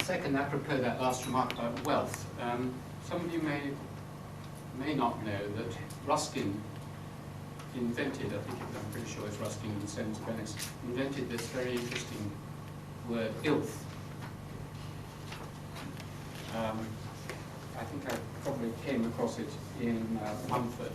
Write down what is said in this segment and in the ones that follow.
Second, apropos that last remark about wealth, some of you may not know that Ruskin invented, I'm pretty sure it's Ruskin in the sense of Venice, invented this very interesting word, ilth. I think I probably came across it in Mumford.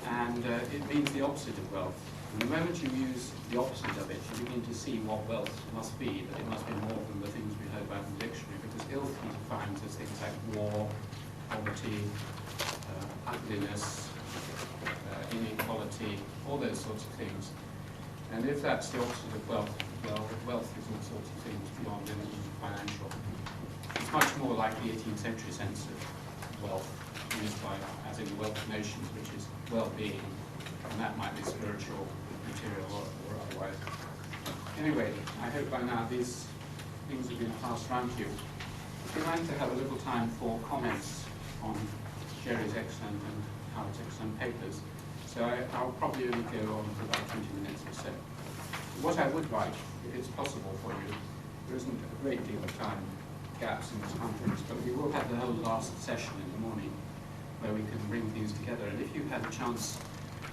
And it means the opposite of wealth. And the moment you use the opposite of it, you begin to see what wealth must be, that it must be more than the things we heard about in the dictionary, because ilth he defines as things like war, poverty, ugliness, inequality, all those sorts of things. And if that's the opposite of wealth, well, wealth is all sorts of things beyond anything financial. It's much more like the 18th century sense of wealth, used by, as in the wealth of nations, which is well-being, and that might be spiritual, material, or otherwise. Anyway, I hope by now these things have been passed around to you. We'd like to have a little time for comments on Jerry's excellent and Howard's excellent papers. So I'll probably only go on for about 20 minutes or so. What I would like, if it's possible for you, there isn't a great deal of time gaps in this conference, but we will have the whole last session in the morning where we can bring things together. And if you had a chance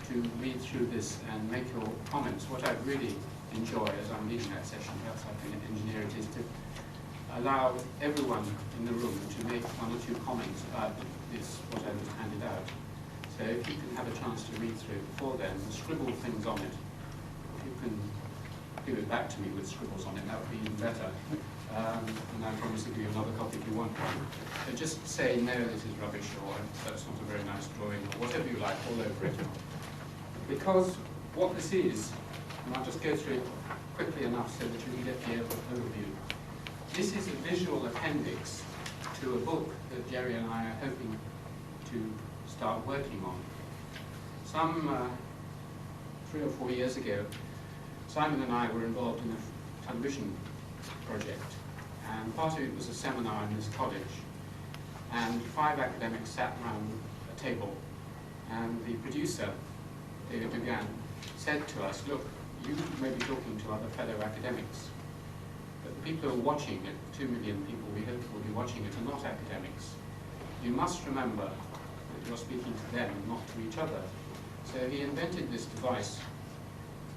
to read through this and make your comments, what I'd really enjoy as I'm leading that session, perhaps I can engineer it, is to allow everyone in the room to make one or two comments about this, what I just handed out. So if you can have a chance to read through it before then and scribble things on it, if you can give it back to me with scribbles on it, that would be even better. And I promise to give you another copy if you want one. So just say, no, this is rubbish, or that's not a very nice drawing, or whatever you like, all over it. Because what this is, and I'll just go through it quickly enough so that you can get the overview. This is a visual appendix to a book that Jerry and I are hoping to start working on. Some 3 or 4 years ago, Simon and I were involved in a television project, and part of it was a seminar in this college, and 5 academics sat around a table, and the producer, David Dugan, said to us, look, you may be talking to other fellow academics, but the people who are watching it, 2 million people we hope will be watching it, are not academics. You must remember that you're speaking to them, not to each other. So he invented this device.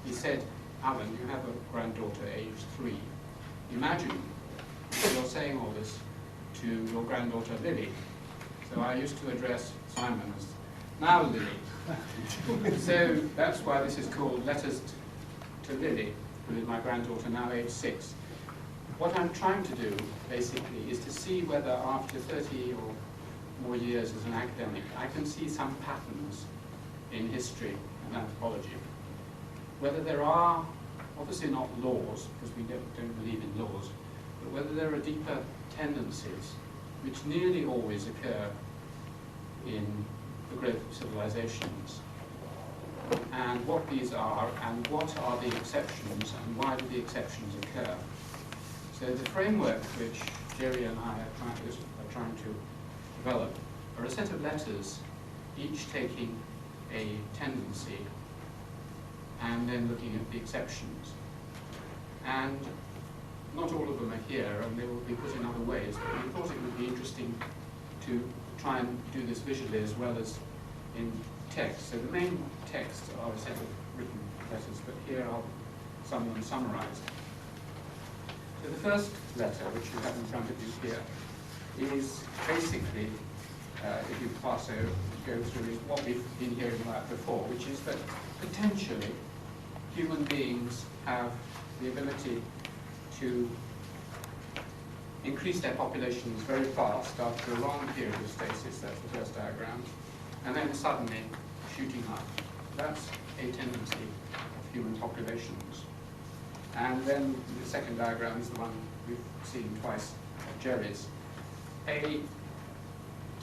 He said, Alan, you have a granddaughter aged 3. Imagine you're saying all this to your granddaughter Lily. So I used to address Simon as, now Lily. So that's why this is called Letters to Lily, who is my granddaughter, now age 6. What I'm trying to do, basically, is to see whether after 30 or more years as an academic, I can see some patterns in history and anthropology. Whether there are, obviously not laws, because we don't believe in laws, but whether there are deeper tendencies which nearly always occur in the growth of civilizations, and what these are, and what are the exceptions, and why do the exceptions occur. So the framework which Jerry and I are trying to develop are a set of letters, each taking a tendency and then looking at the exceptions. And not all of them are here, and they will be put in other ways, but we thought it would be interesting to try and do this visually as well as in text. So the main texts are a set of written letters, but here are some of them summarized. So the first letter, which you have in front of you here, is basically, if you pass over, go through, is what we've been hearing about before, which is that potentially human beings have the ability to increase their populations very fast after a long period of stasis. That's the first diagram, and then suddenly shooting up. That's a tendency of human populations. And then the second diagram is the one we've seen twice at Jerry's. A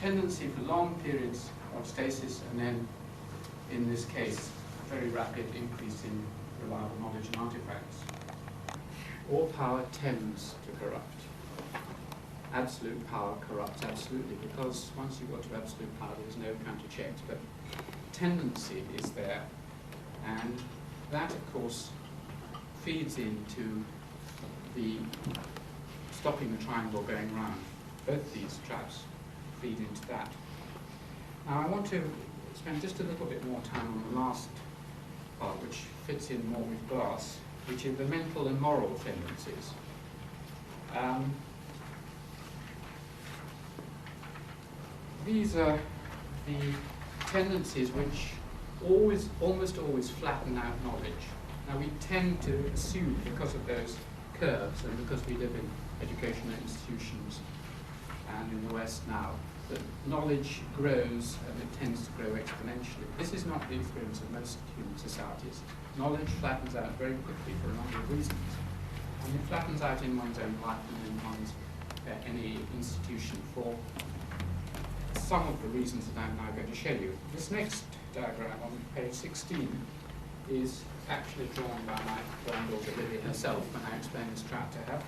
tendency for long periods of stasis, and then, in this case, a very rapid increase in reliable knowledge and artifacts. All power tends to corrupt. Absolute power corrupts absolutely, because once you've got to absolute power, there's no counter-checks, but tendency is there, and that, of course, feeds into the stopping the triangle going round. Both these traps feed into that. Now I want to spend just a little bit more time on the last part, which fits in more with glass, which is the mental and moral tendencies. These are the tendencies which almost always flatten out knowledge. Now we tend to assume, because of those curves and because we live in educational institutions and in the West now, that knowledge grows and it tends to grow exponentially. This is not the experience of most human societies. Knowledge flattens out very quickly for a number of reasons. And it flattens out in one's own life and in one's any institution for some of the reasons that I'm now going to show you. This next diagram on page 16 is actually drawn by my granddaughter Lily herself when I explained this trap to her,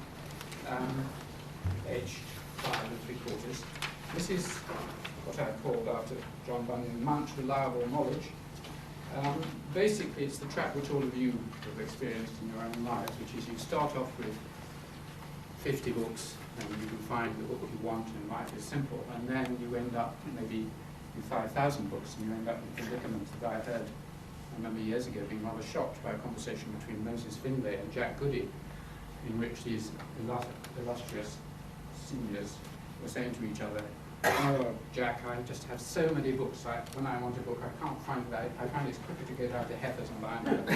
aged 5 3/4. This is what I called after John Bunyan, Mount Reliable Knowledge. Basically, it's the trap which all of you have experienced in your own lives, which is you start off with 50 books, and you can find the book you want, and life is simple, and then you end up maybe with 5,000 books, and you end up with predicaments that I heard, I remember years ago being rather shocked by a conversation between Moses Finlay and Jack Goody, in which these illustrious seniors were saying to each other, "Oh, Jack, I just have so many books. When I want a book, I can't find it. I find it's quicker to go down to Heathers and buy another book."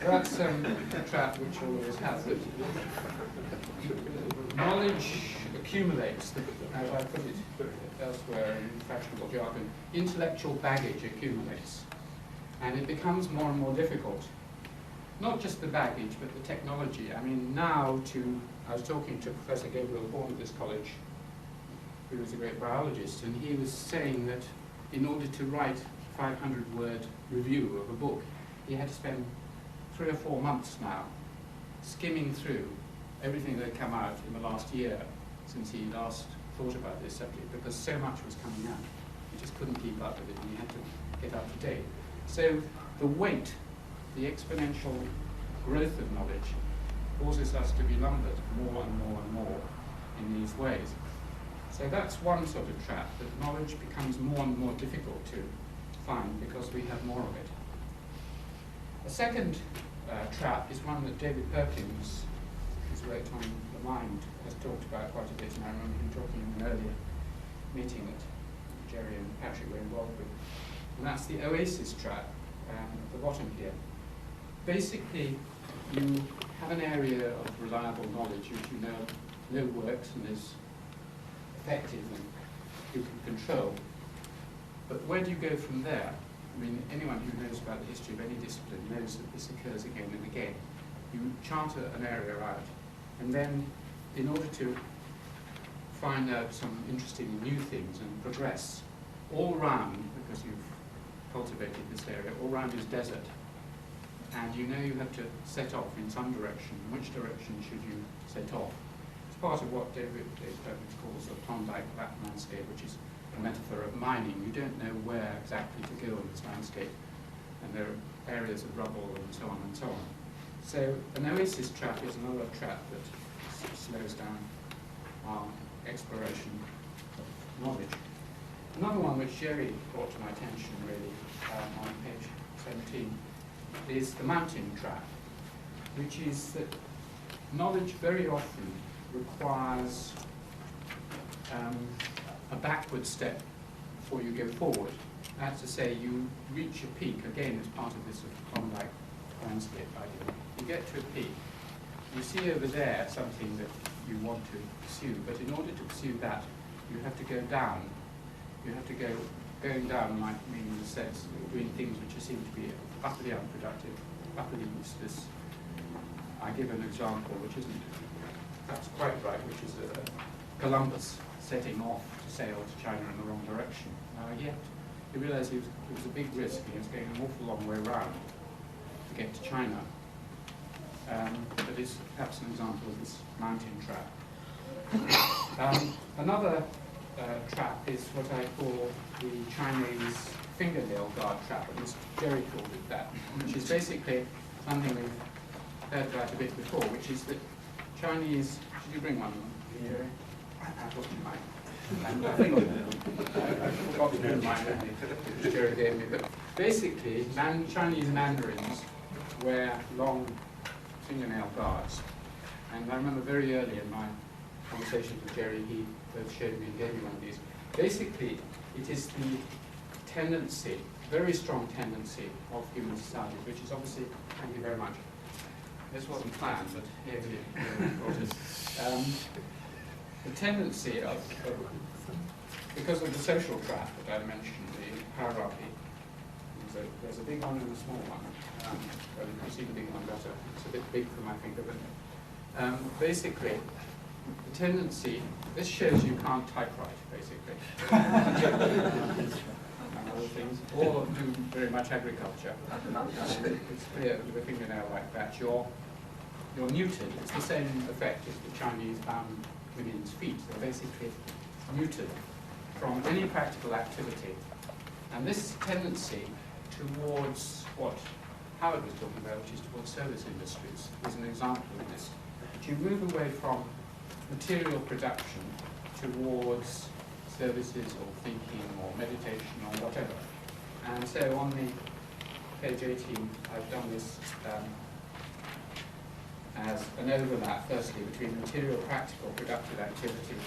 That's a trap which always has it. Knowledge accumulates, as I put it elsewhere in fashionable jargon, intellectual baggage accumulates. And it becomes more and more difficult. Not just the baggage, but the technology. I mean, now I was talking to Professor Gabriel Horn at this college, who was a great biologist, and he was saying that in order to write a 500-word review of a book, he had to spend 3 or 4 months now skimming through everything that had come out in the last year since he last thought about this subject, because so much was coming out. He just couldn't keep up with it, and he had to get up to date. So the weight, the exponential growth of knowledge, causes us to be lumbered more and more and more in these ways. So that's one sort of trap, that knowledge becomes more and more difficult to find because we have more of it. A second trap is one that David Perkins, who's worked on the mind, has talked about quite a bit, and I remember him talking in an earlier meeting that Jerry and Patrick were involved with. And that's the oasis trap at the bottom here. Basically, you have an area of reliable knowledge which you know works and is effective and you can control. But where do you go from there? I mean, anyone who knows about the history of any discipline knows that this occurs again and again. You charter an area out, and then in order to find out some interesting new things and progress, all round, because you've cultivated this area, all round is desert. And you know you have to set off in some direction. Which direction should you set off? It's part of what David Perkins calls the Klondike landscape, which is a metaphor of mining. You don't know where exactly to go in this landscape, and there are areas of rubble and so on and so on. So an oasis trap is another trap that slows down our exploration of knowledge. Another one which Jerry brought to my attention really on page 17 is the mountain trap, which is that knowledge very often requires a backward step before you go forward. That's to say, you reach a peak, again as part of this sort of Klondike landscape idea. You get to a peak, you see over there something that you want to pursue, but in order to pursue that, you have to go down. You have to going down might mean in the sense of doing things which seem to be utterly unproductive, utterly useless. I give an example which isn't perhaps quite right, which is Columbus setting off to sail to China in the wrong direction. Yet he realized it was a big risk, and he was going an awful long way round to get to China. But it's perhaps an example of this mountain trap. Another trap is what I call the Chinese fingernail guard trap, at least Jerry called it that, which is basically something with heard that a bit before, which is that Chinese, should you bring one? Jerry? I thought you might. And I think I forgot to bring mine with me, Jerry gave me, but basically Chinese mandarins wear long fingernail guards. And I remember very early in my conversations with Jerry, he both showed me and gave me one of these. Basically, it is the tendency, very strong tendency of human societies, which is obviously, thank you very much. This wasn't planned, but here it is. The tendency of, because of the social trap that I mentioned, the hierarchy, there's a big one and a small one. Well, you can see the big one better. It's a bit big for my finger, but basically, the tendency, this shows you can't typewrite, basically. And other things, or do very much agriculture. It's clear with a fingernail like that, you're neutered. It's the same effect as the Chinese bound women's feet. They're basically neutered from any practical activity. And this tendency towards what Howard was talking about, which is towards service industries, is an example of this. You move away from material production towards services or thinking or meditation or whatever. And so on the page 18, I've done this as an overlap, firstly, between material, practical, productive activity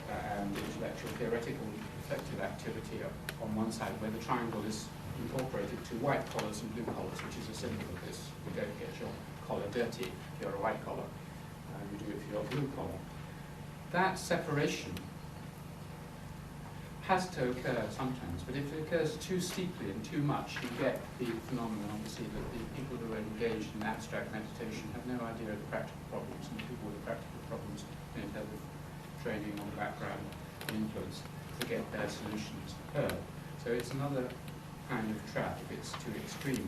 and intellectual, theoretical, reflective activity on one side, where the triangle is incorporated to white collars and blue collars, which is a symbol of this. You don't get your collar dirty if you're a white collar. You do it for your blue collar. That separation has to occur sometimes, but if it occurs too steeply and too much, you get the phenomenon, obviously, that the people who are engaged in abstract meditation have no idea of the practical problems, and the people with the practical problems don't have the training or background influence to get their solutions heard. So it's another kind of trap if it's too extreme.